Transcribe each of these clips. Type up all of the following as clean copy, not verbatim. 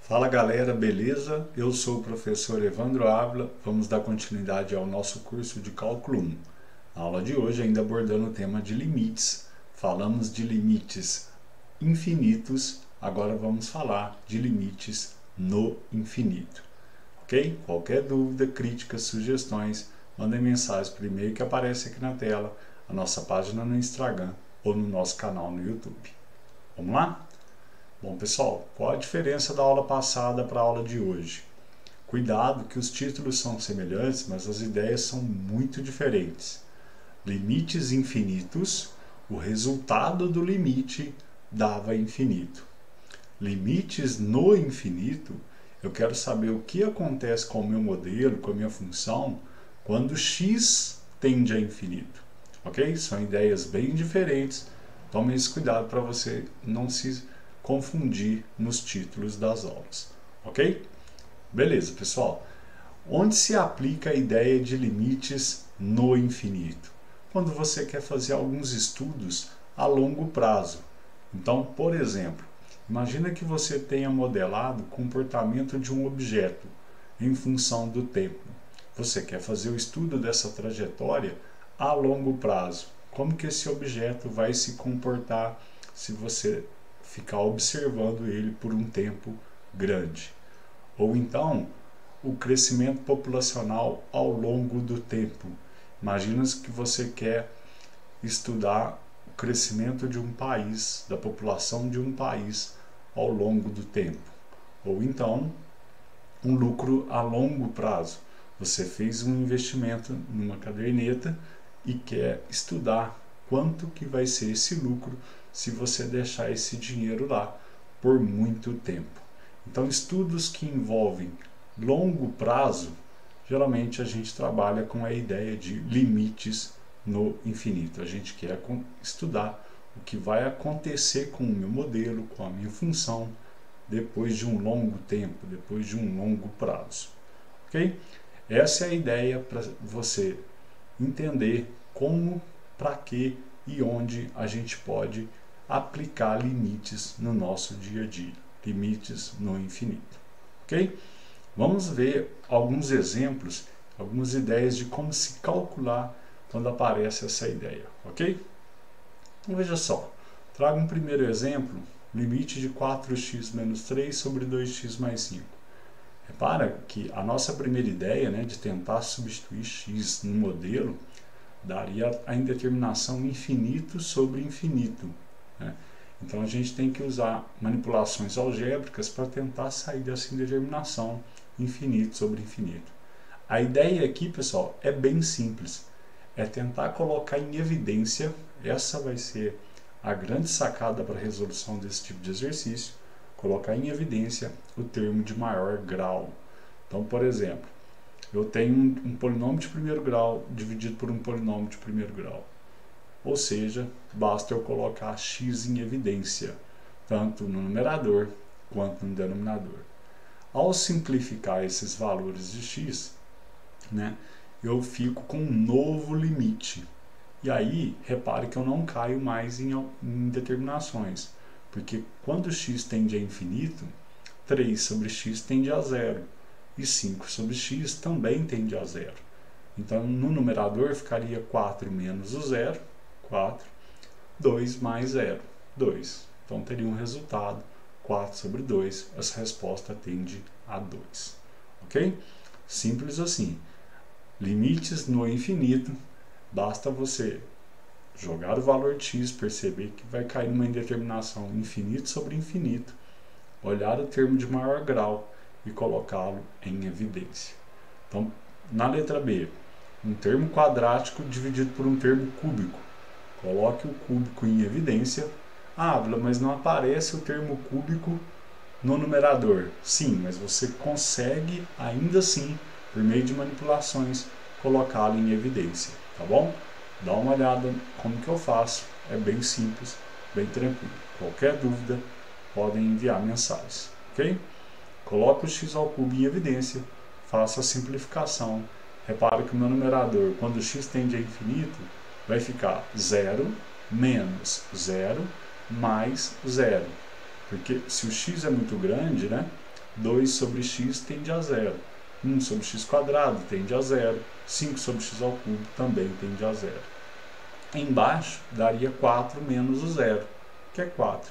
Fala galera, beleza? Eu sou o professor Evandro Ávila, vamos dar continuidade ao nosso curso de Cálculo 1. Na aula de hoje, ainda abordando o tema de limites, falamos de limites infinitos, agora vamos falar de limites no infinito. Ok? Qualquer dúvida, críticas, sugestões, mandem mensagens por e-mail que aparece aqui na tela, a nossa página no Instagram ou no nosso canal no YouTube. Vamos lá? Bom, pessoal, qual a diferença da aula passada para a aula de hoje? Cuidado que os títulos são semelhantes, mas as ideias são muito diferentes. Limites infinitos, o resultado do limite dava infinito. Limites no infinito, eu quero saber o que acontece com o meu modelo, com a minha função, quando x tende a infinito. Ok? São ideias bem diferentes. Tome esse cuidado para você não se confundir nos títulos das aulas, ok? Beleza, pessoal. Onde se aplica a ideia de limites no infinito? Quando você quer fazer alguns estudos a longo prazo. Então, por exemplo, imagina que você tenha modelado o comportamento de um objeto em função do tempo. Você quer fazer o estudo dessa trajetória a longo prazo. Como que esse objeto vai se comportar se você ficar observando ele por um tempo grande. Ou então, o crescimento populacional ao longo do tempo. Imagina que você quer estudar o crescimento de um país, da população de um país ao longo do tempo. Ou então, um lucro a longo prazo. Você fez um investimento numa caderneta e quer estudar quanto que vai ser esse lucro se você deixar esse dinheiro lá por muito tempo. Então, estudos que envolvem longo prazo, geralmente a gente trabalha com a ideia de limites no infinito. A gente quer estudar o que vai acontecer com o meu modelo, com a minha função, depois de um longo tempo, depois de um longo prazo. Ok? Essa é a ideia para você entender como, para que e onde a gente pode aplicar limites no nosso dia a dia, limites no infinito, ok? Vamos ver alguns exemplos, algumas ideias de como se calcular quando aparece essa ideia, ok? Então veja só, trago um primeiro exemplo, limite de 4x menos 3 sobre 2x mais 5. Repara que a nossa primeira ideia, de tentar substituir x no modelo, daria a indeterminação infinito sobre infinito. Então a gente tem que usar manipulações algébricas para tentar sair dessa indeterminação infinito sobre infinito. A ideia aqui, pessoal, é bem simples. É tentar colocar em evidência, essa vai ser a grande sacada para a resolução desse tipo de exercício, colocar em evidência o termo de maior grau. Então, por exemplo, eu tenho um polinômio de primeiro grau dividido por um polinômio de primeiro grau. Ou seja, basta eu colocar x em evidência, tanto no numerador quanto no denominador. Ao simplificar esses valores de x, eu fico com um novo limite. E aí, repare que eu não caio mais em determinações, porque quando x tende a infinito, 3 sobre x tende a zero, e 5 sobre x também tende a zero. Então, no numerador ficaria 4 menos o zero, 4, 2 mais 0, 2. Então, teria um resultado, 4 sobre 2, essa resposta tende a 2. Ok? Simples assim. Limites no infinito, basta você jogar o valor de x, perceber que vai cair numa indeterminação infinito sobre infinito, olhar o termo de maior grau e colocá-lo em evidência. Então, na letra B, um termo quadrático dividido por um termo cúbico. Coloque o cúbico em evidência. Ah, mas não aparece o termo cúbico no numerador. Sim, mas você consegue, ainda assim, por meio de manipulações, colocá-lo em evidência, tá bom? Dá uma olhada como que eu faço. É bem simples, bem tranquilo. Qualquer dúvida, podem enviar mensagens, ok? Coloque o x ao cubo em evidência, faça a simplificação. Repare que o meu numerador, quando x tende a infinito, vai ficar 0 menos 0 mais 0. Porque se o x é muito grande, 2 sobre x tende a zero. 1 sobre x quadrado tende a zero. 5 sobre x ao cubo também tende a zero. Embaixo daria 4 menos o zero, que é 4.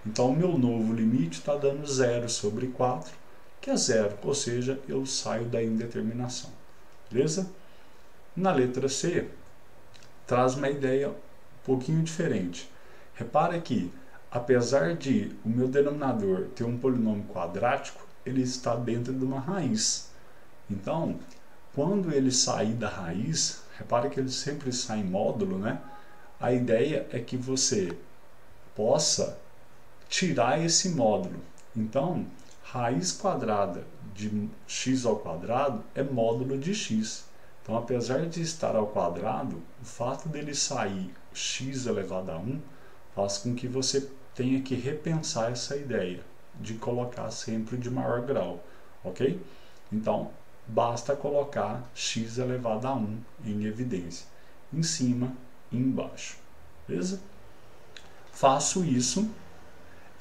Então o meu novo limite está dando 0 sobre 4, que é zero, ou seja, eu saio da indeterminação. Beleza? Na letra C, traz uma ideia um pouquinho diferente. Repara que, apesar de o meu denominador ter um polinômio quadrático, ele está dentro de uma raiz. Então, quando ele sair da raiz, repara que ele sempre sai em módulo, né? A ideia é que você possa tirar esse módulo. Então, raiz quadrada de x ao quadrado é módulo de x. Então, apesar de estar ao quadrado, o fato dele sair x elevado a 1 faz com que você tenha que repensar essa ideia de colocar sempre de maior grau, ok? Então, basta colocar x elevado a 1 em evidência, em cima e embaixo, beleza? Faço isso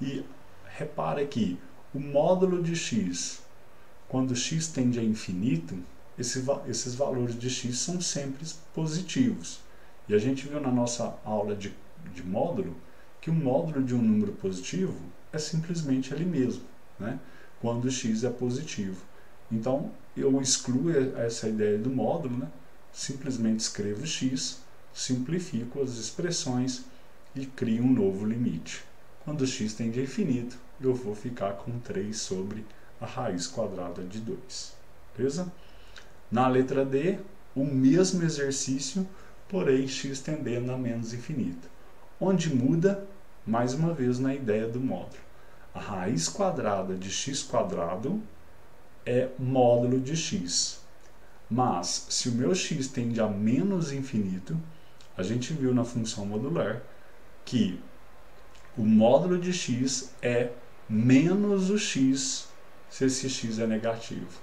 e repara que o módulo de x, quando x tende a infinito, esses valores de x são sempre positivos. E a gente viu na nossa aula de módulo que o módulo de um número positivo é simplesmente ele mesmo, né? Quando x é positivo. Então, eu excluo essa ideia do módulo, né? Simplesmente escrevo x, simplifico as expressões e crio um novo limite. Quando x tende a infinito, eu vou ficar com 3 sobre a raiz quadrada de 2. Beleza? Na letra D, o mesmo exercício, porém x tendendo a menos infinito. Onde muda, mais uma vez, na ideia do módulo. A raiz quadrada de x quadrado é módulo de x. Mas, se o meu x tende a menos infinito, a gente viu na função modular que o módulo de x é menos o x se esse x é negativo.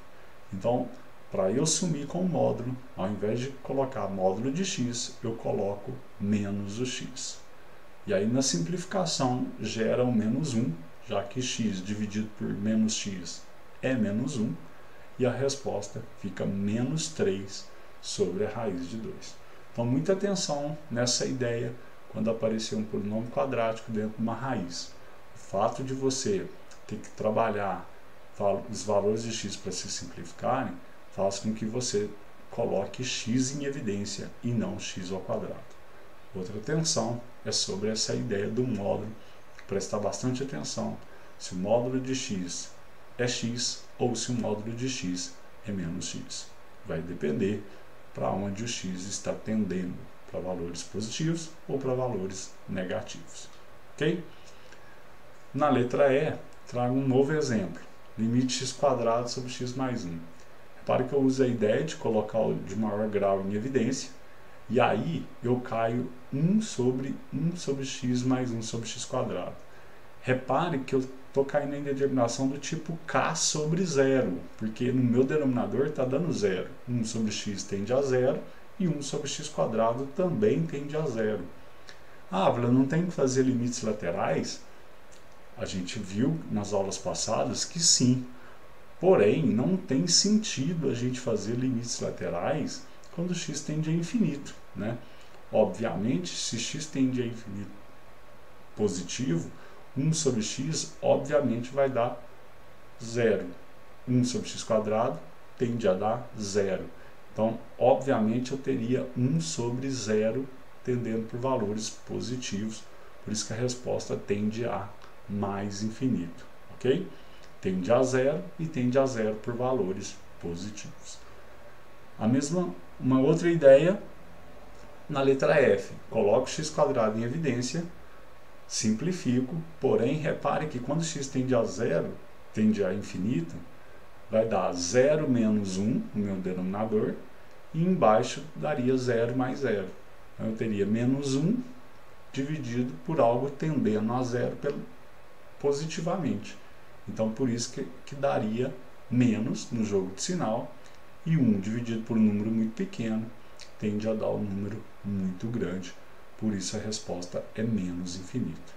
Então, para eu sumir com o módulo, ao invés de colocar módulo de x, eu coloco menos o x. E aí na simplificação gera o menos 1, já que x dividido por menos x é menos 1, e a resposta fica menos 3 sobre a raiz de 2. Então muita atenção nessa ideia quando aparecer um polinômio quadrático dentro de uma raiz. O fato de você ter que trabalhar os valores de x para se simplificarem faz com que você coloque x em evidência e não x ao quadrado. Outra atenção é sobre essa ideia do módulo, prestar bastante atenção se o módulo de x é x ou se o módulo de x é menos x. Vai depender para onde o x está tendendo, para valores positivos ou para valores negativos. Ok? Na letra E, trago um novo exemplo. Limite x quadrado sobre x mais 1. Repare que eu uso a ideia de colocar o de maior grau em evidência, e aí eu caio 1 sobre x mais 1 sobre x quadrado. Repare que eu estou caindo em determinação do tipo k sobre 0, porque no meu denominador está dando 0. 1 sobre x tende a 0 e 1 sobre x quadrado também tende a 0. Ah, Vila, não tem que fazer limites laterais? A gente viu nas aulas passadas que sim. Porém, não tem sentido a gente fazer limites laterais quando x tende a infinito, né? Obviamente, se x tende a infinito positivo, 1 sobre x obviamente vai dar 0. 1 sobre x quadrado tende a dar 0. Então, obviamente, eu teria 1 sobre 0 tendendo por valores positivos. Por isso que a resposta tende a mais infinito, ok? Tende a 0 e tende a 0 por valores positivos. Uma outra ideia na letra F. Coloco x quadrado em evidência, simplifico, porém repare que quando x tende a 0, tende a infinito, vai dar 0 menos 1 no meu denominador, e embaixo daria 0 mais 0. Então eu teria menos 1 dividido por algo tendendo a 0 positivamente. Então por isso que daria menos no jogo de sinal, e 1 dividido por um número muito pequeno tende a dar um número muito grande. Por isso a resposta é menos infinito.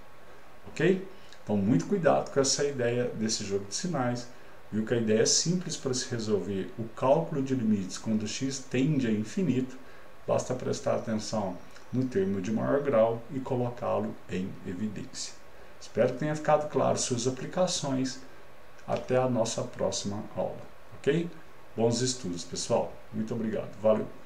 Ok? Então muito cuidado com essa ideia desse jogo de sinais, Viu que a ideia é simples para se resolver o cálculo de limites quando x tende a infinito, basta prestar atenção no termo de maior grau e colocá-lo em evidência. Espero que tenha ficado claro suas aplicações. Até a nossa próxima aula, ok? Bons estudos, pessoal. Muito obrigado. Valeu!